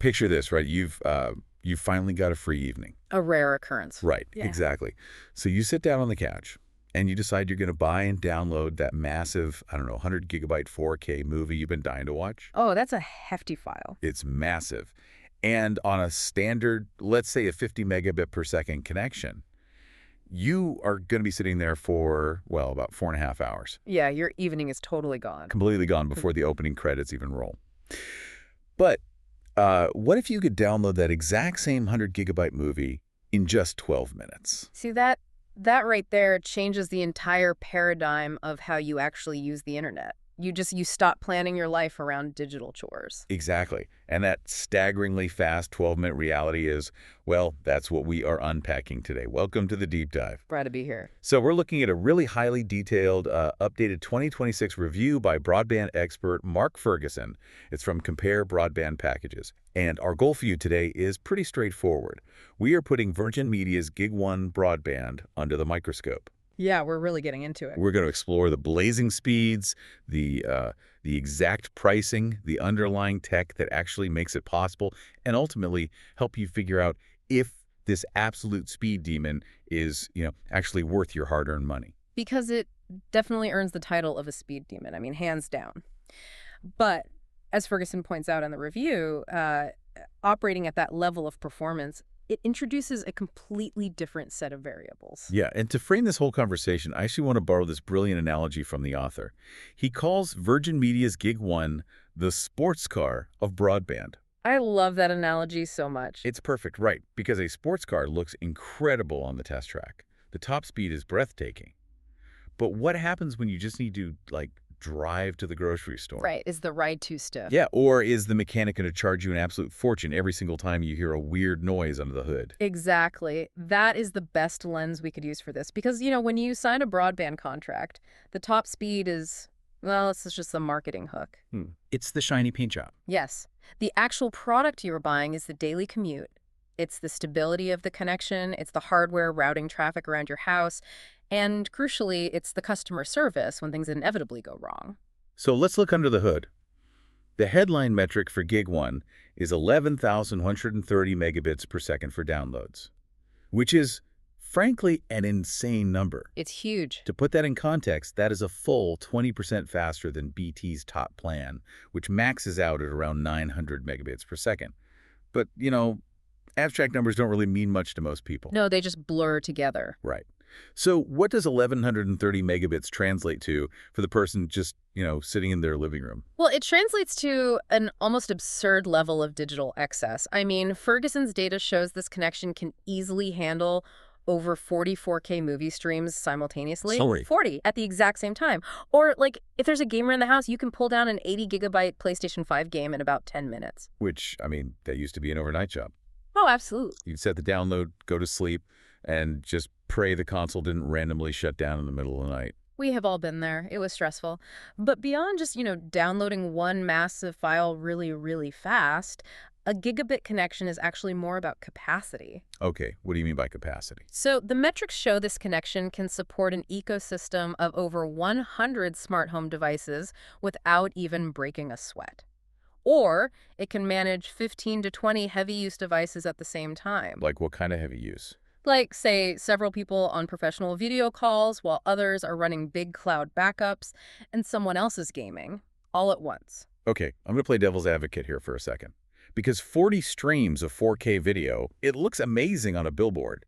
picture this, right? You've finally got a free evening. A rare occurrence. Right, Yeah. exactly. So you sit down on the couch and you decide you're going to buy and download that massive, I don't know, 100 gigabyte 4K movie you've been dying to watch. Oh, that's a hefty file. It's massive. And on a standard, let's say a 50 megabit per second connection, you are going to be sitting there for, well, about 4.5 hours. Yeah, your evening is totally gone. Completely gone before the opening credits even roll. But what if you could download that exact same 100 gigabyte movie in just 12 minutes? See, that right there changes the entire paradigm of how you actually use the internet. You stop planning your life around digital chores. Exactly. And that staggeringly fast 12-minute reality is, well, that's what we are unpacking today. Welcome to the deep dive. Glad to be here. So we're looking at a really highly detailed, updated 2026 review by broadband expert Mark Ferguson. It's from Compare Broadband Packages. And our goal for you today is pretty straightforward. We are putting Virgin Medias Gig1 Broadband under the microscope. Yeah, we're really getting into it. We're going to explore the blazing speeds, the exact pricing, the underlying tech that actually makes it possible, and ultimately help you figure out if this absolute speed demon is, actually worth your hard-earned money. Because it definitely earns the title of a speed demon. I mean, hands down. But as Ferguson points out in the review, operating at that level of performance, it introduces a completely different set of variables. Yeah, and to frame this whole conversation, I actually want to borrow this brilliant analogy from the author. He calls Virgin Medias Gig1 the sports car of broadband. I love that analogy so much. It's perfect, right, because a sports car looks incredible on the test track. The top speed is breathtaking. But what happens when you just need to, drive to the grocery store? Right. Is the ride too stiff? Yeah, or is the mechanic going to charge you an absolute fortune every single time you hear a weird noise under the hood? Exactly. That is the best lens we could use for this. Because, when you sign a broadband contract, the top speed is, well, it's just the marketing hook. It's the shiny paint job. Yes. The actual product you're buying is the daily commute. It's the stability of the connection. It's the hardware routing traffic around your house. And crucially, it's the customer service when things inevitably go wrong. So let's look under the hood. The headline metric for Gig1 is 11,130 megabits per second for downloads, which is, frankly, an insane number. It's huge. To put that in context, that is a full 20% faster than BT's top plan, which maxes out at around 900 megabits per second. But, abstract numbers don't really mean much to most people. No, they just blur together. Right. So what does 1,130 megabits translate to for the person just, sitting in their living room? Well, it translates to an almost absurd level of digital excess. I mean, Ferguson's data shows this connection can easily handle over 40 4K movie streams simultaneously. Sorry. 40 at the exact same time. Or, if there's a gamer in the house, you can pull down an 80 gigabyte PlayStation 5 game in about 10 minutes. Which, that used to be an overnight job. Oh, absolutely. You'd set the download, go to sleep, and just pray the console didn't randomly shut down in the middle of the night. We have all been there. It was stressful. But beyond just, downloading one massive file really, really fast, a gigabit connection is actually more about capacity. Okay, what do you mean by capacity? So the metrics show this connection can support an ecosystem of over 100 smart home devices without even breaking a sweat. Or it can manage 15 to 20 heavy-use devices at the same time. Like what kind of heavy use? Like, say, several people on professional video calls while others are running big cloud backups and someone else is gaming, all at once. Okay, I'm going to play devil's advocate here for a second. Because 40 streams of 4K video, it looks amazing on a billboard.